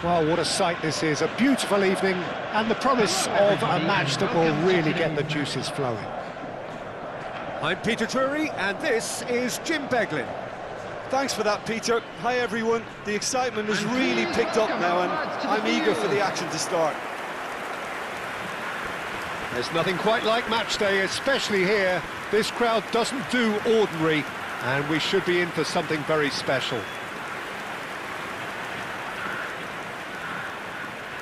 Well, what a sight this is, a beautiful evening, and the promise of a match that will really get the juices flowing. I'm Peter Drury, and this is Jim Beglin. Thanks for that, Peter. Hi, everyone. The excitement has really picked up now, and I'm eager for the action to start. There's nothing quite like match day, especially here. This crowd doesn't do ordinary, and we should be in for something very special.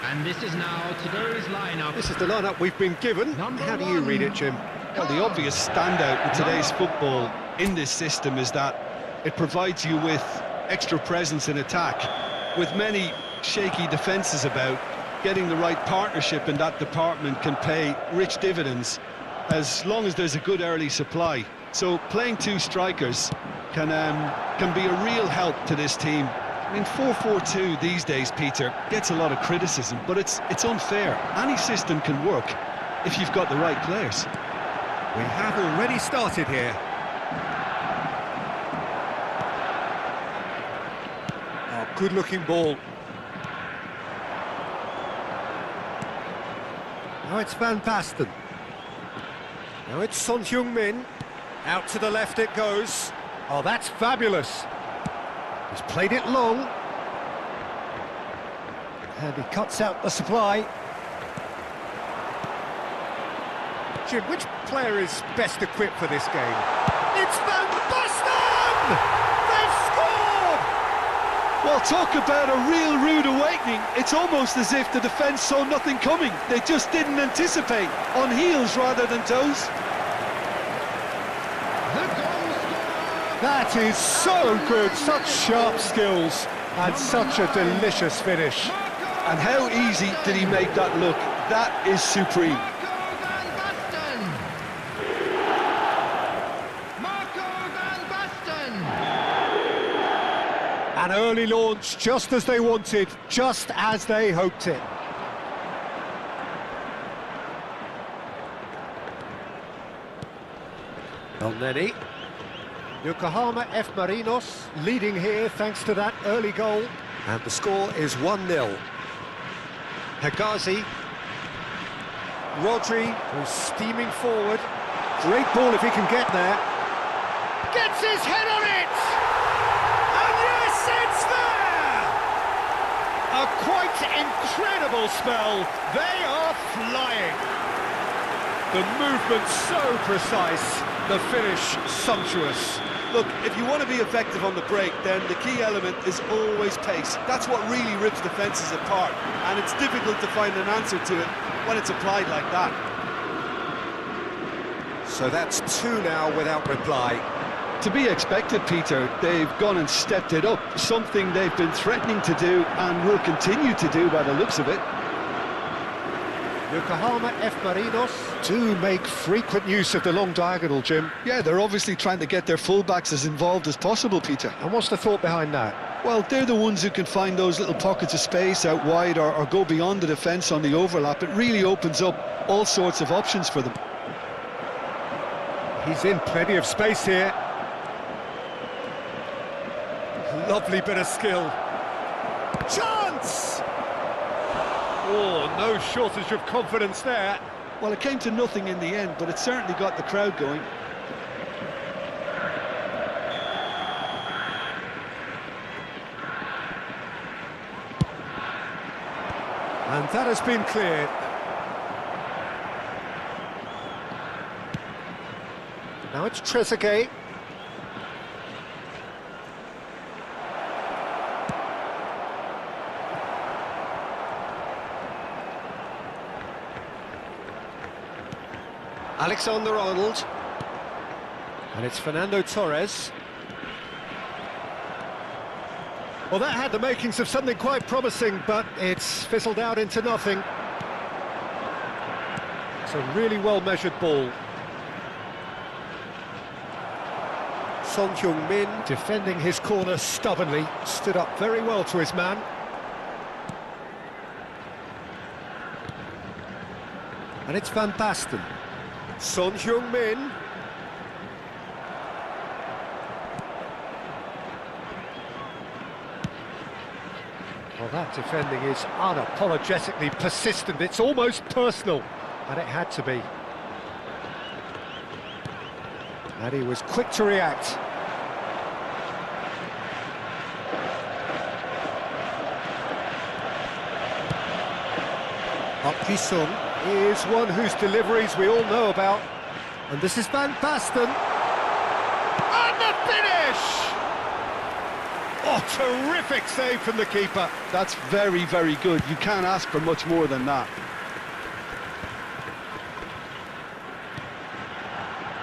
And this is now today's lineup. This is the lineup we've been given. How do you read it, Jim? Well, the obvious standout in today's football in this system is that it provides you with extra presence in attack. With many shaky defences about, getting the right partnership in that department can pay rich dividends as long as there's a good early supply. So playing two strikers can be a real help to this team. I mean, 4-4-2 these days, Peter, gets a lot of criticism, but it's unfair. Any system can work if you've got the right players. We have already started here. Oh, good-looking ball. Now it's Van Basten. Now it's Son Heung-min. Out to the left it goes. Oh, that's fabulous. He's played it long. And he cuts out the supply. Jim, which player is best equipped for this game? It's Van Basten! They've scored! Well, talk about a real rude awakening. It's almost as if the defence saw nothing coming. They just didn't anticipate, on heels rather than toes. That is so good, such sharp skills, and such a delicious finish. And how easy did he make that look? That is supreme. An early launch, just as they wanted, just as they hoped it. Elneny. Yokohama F. Marinos leading here thanks to that early goal. And the score is 1-0. Hegazi. Rodri, who's steaming forward. Great ball if he can get there. Gets his head on it! And yes, it's there! A quite incredible spell. They are flying. The movement so precise, the finish sumptuous. Look, if you want to be effective on the break, then the key element is always pace. That's what really rips defences apart, and it's difficult to find an answer to it when it's applied like that. So that's two now without reply. To be expected, Peter. They've gone and stepped it up, something they've been threatening to do and will continue to do by the looks of it. Yokohama F. Marinos do make frequent use of the long diagonal, Jim. Yeah, they're obviously trying to get their fullbacks as involved as possible, Peter. And what's the thought behind that? Well, they're the ones who can find those little pockets of space out wide or go beyond the defence on the overlap. It really opens up all sorts of options for them. He's in plenty of space here. Lovely bit of skill. Chance! Oh, no shortage of confidence there. Well, it came to nothing in the end, but it certainly got the crowd going. And that has been cleared. Now it's Trezeguet. Alexander-Arnold. And it's Fernando Torres. Well, that had the makings of something quite promising, but it's fizzled out into nothing. It's a really well-measured ball. Son Heung-min defending his corner stubbornly, stood up very well to his man. And it's Van Basten. Son Heung-min. Well, that defending is unapologetically persistent. It's almost personal, and it had to be. And he was quick to react. Sung is one whose deliveries we all know about. And this is Van Basten. And the finish! Oh, terrific save from the keeper. That's very, very good. You can't ask for much more than that.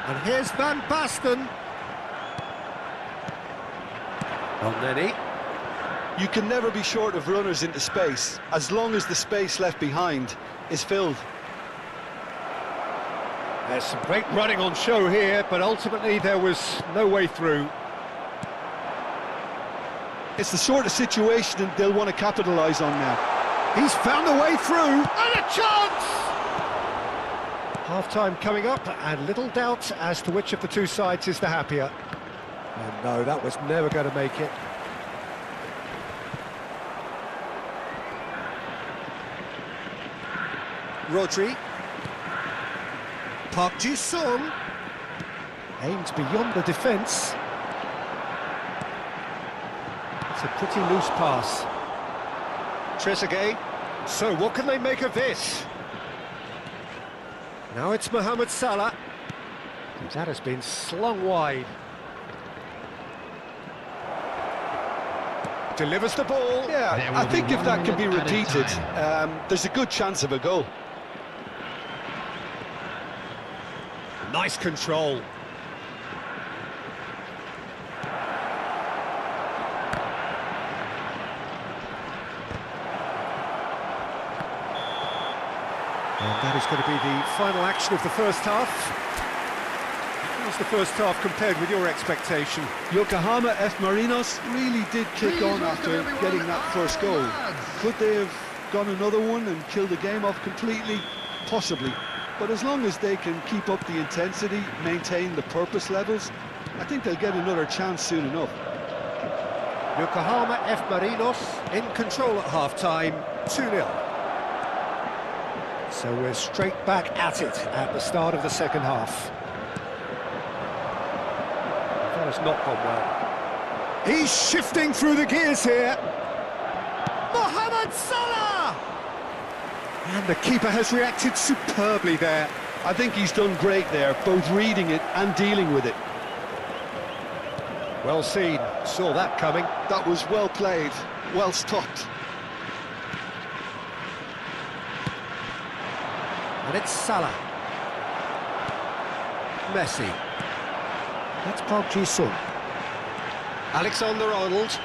And here's Van Basten. Nenny. You can never be short of runners into space, as long as the space left behind is filled. There's some great running on show here, but ultimately there was no way through. It's the sort of situation they'll want to capitalise on now. He's found a way through, and a chance! Half-time coming up, and little doubt as to which of the two sides is the happier. And no, that was never going to make it. Rodri. Park Ji-sung. Aimed beyond the defence. It's a pretty loose pass. Trezeguet. So what can they make of this? Now it's Mohamed Salah. And that has been slung wide. Delivers the ball. Yeah, I think if that can be repeated, there's a good chance of a goal. Nice control. And that is going to be the final action of the first half. How was the first half compared with your expectation? Yokohama F Marinos really did kick on after getting that first goal. Could they have gone another one and killed the game off completely? Possibly. But as long as they can keep up the intensity, maintain the purpose levels, I think they'll get another chance soon enough. Yokohama F Marinos in control at half-time, 2-0. So we're straight back at it at the start of the second half. That has not gone well. He's shifting through the gears here. Mohamed Salah! And the keeper has reacted superbly there. I think he's done great there, both reading it and dealing with it. Well seen, saw that coming. That was well played, well stopped. And it's Salah. Messi. That's Park Ji-sung. Alexander-Arnold.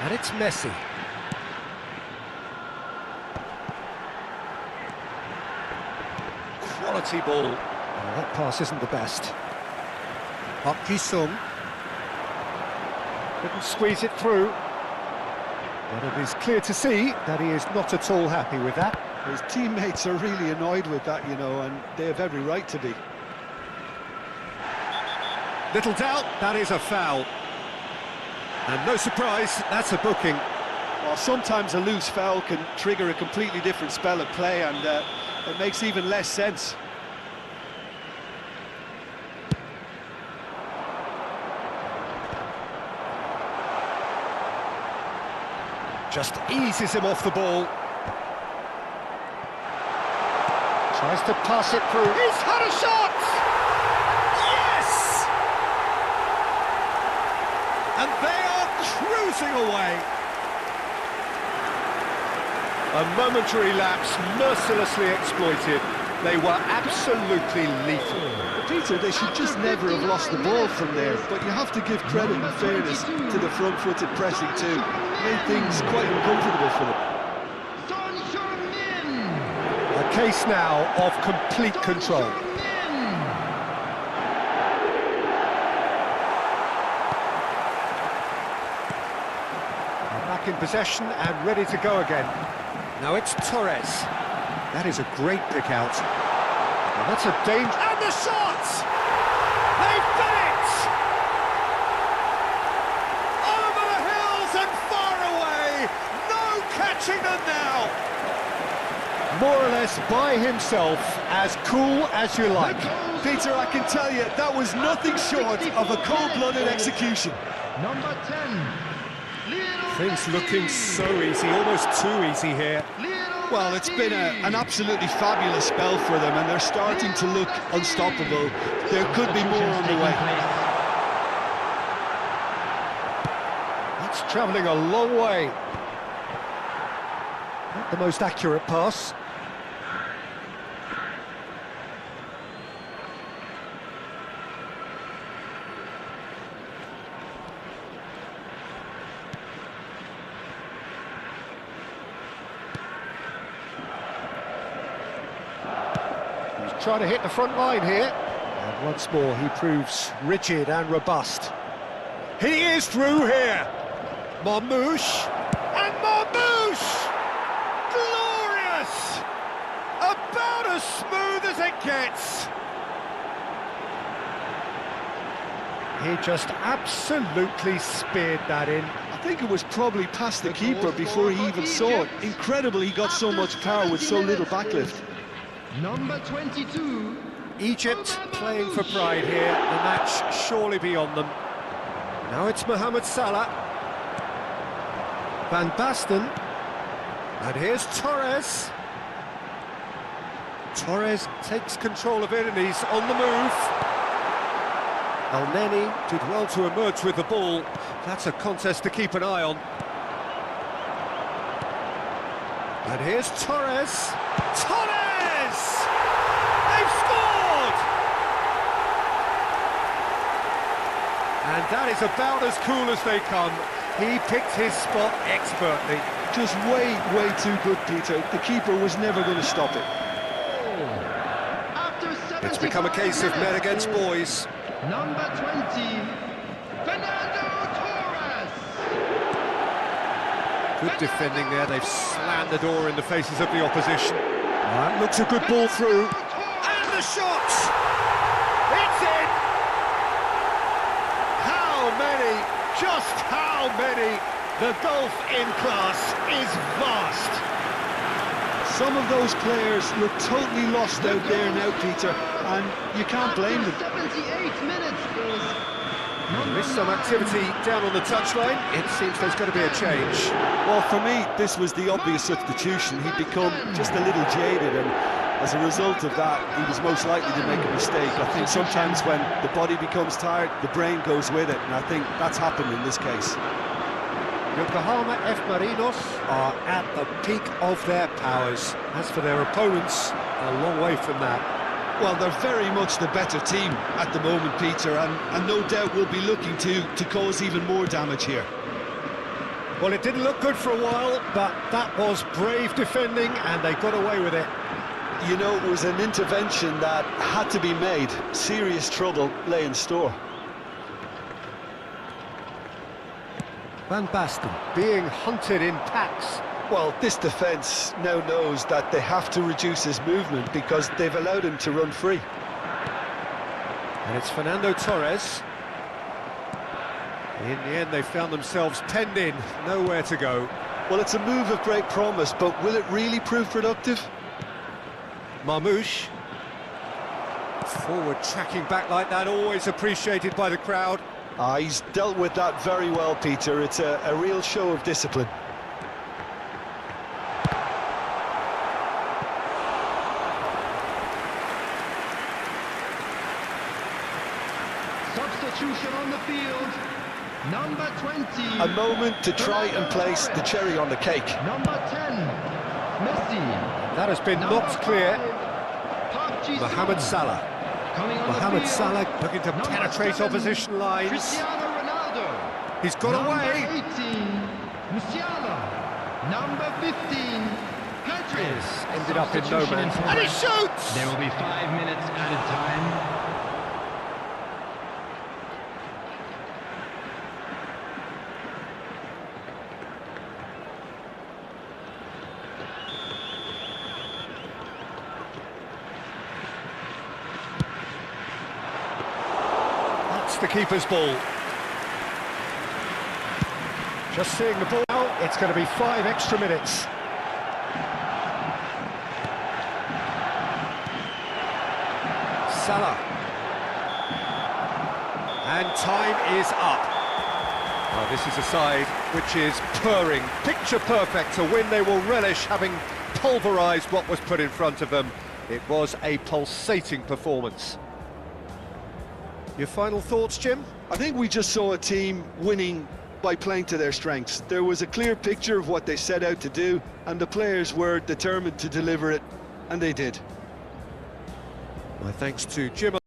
And it's Messi. Quality ball. Oh, that pass isn't the best. Park Ji-sung. Couldn't squeeze it through. But it is clear to see that he is not at all happy with that. His teammates are really annoyed with that, you know, and they have every right to be. Little doubt, that is a foul. And no surprise, that's a booking. Well, sometimes a loose foul can trigger a completely different spell of play, and it makes even less sense. Just eases him off the ball. Tries to pass it through. He's had a shot! Yes! And they are cruising away. A momentary lapse, mercilessly exploited. They were absolutely lethal. Peter, they should just never have lost the ball from there, but you have to give credit and fairness to the front-footed pressing too. Made things quite uncomfortable for them. A case now of complete control. Back in possession and ready to go again. Now it's Torres. That is a great pick out. And that's a danger. And the shot! They've done it! Over the hills and far away! watching them now. More or less by himself, as cool as you like. Peter, I can tell you, that was nothing short of a cold-blooded execution. Number 10. Things looking so easy, almost too easy here. Well, it's been an absolutely fabulous spell for them, and they're starting to look unstoppable. There could be more on the way. That's travelling a long way. Not the most accurate pass. He's trying to hit the front line here. And once more, he proves rigid and robust. He is through here. Marmouche. And Marmouche! Glorious! About as smooth as it gets. He just absolutely speared that in. I think it was probably past the keeper before he even saw it. Incredible he got so much power with so little backlift. Number 22. Egypt playing for pride here. The match surely beyond them. Now it's Mohamed Salah. Van Basten. And here's Torres. Torres takes control of it and he's on the move. El Neni did well to emerge with the ball. That's a contest to keep an eye on. And here's Torres. Torres! They've scored! And that is about as cool as they come. He picked his spot expertly. Just way too good, Peter. The keeper was never going to stop it. It's become a case of men against boys. Number 20. Fernando Torres. Good defending there. They've slammed the door in the faces of the opposition. That looks a good ball through. And the shot! It's in! How many? Just how many? The gulf in class is vast. Some of those players look totally lost out there now, Peter, and you can't blame them. 78 minutes is... There's some activity down on the touchline. It seems there's going to be a change. Well, for me, this was the obvious substitution. He'd become just a little jaded, and as a result of that, he was most likely to make a mistake. I think sometimes when the body becomes tired, the brain goes with it, and I think that's happened in this case. Yokohama F. Marinos are at the peak of their powers. As for their opponents, a long way from that. Well, they're very much the better team at the moment, Peter, and no doubt will be looking to cause even more damage here. Well, it didn't look good for a while, but that was brave defending, and they got away with it. You know, it was an intervention that had to be made. Serious trouble lay in store. Van Basten being hunted in packs. Well, this defence now knows that they have to reduce his movement because they've allowed him to run free. And it's Fernando Torres. In the end, they found themselves penned in, nowhere to go. Well, it's a move of great promise, but will it really prove productive? Marmouche. Forward tracking back like that, always appreciated by the crowd. He's dealt with that very well, Peter. It's a real show of discipline. Substitution on the field. Number 20. A moment to try and place the cherry on the cake. Number 10. Messi. That has been knocked clear. Mohamed Salah. Mohamed Salah looking to penetrate opposition lines. Cristiano Ronaldo. He's got away. Number 18. Musiala. Number 15. Pedri. Ended up in no man's land. And he shoots! There will be 5 minutes added time. The keeper's ball. Just seeing the ball out, It's going to be 5 extra minutes. Salah. And time is up. Well, this is a side which is purring, picture perfect, a win they will relish, having pulverised what was put in front of them. It was a pulsating performance. Your final thoughts, Jim? I think we just saw a team winning by playing to their strengths. There was a clear picture of what they set out to do, and the players were determined to deliver it, and they did. My thanks to Jim.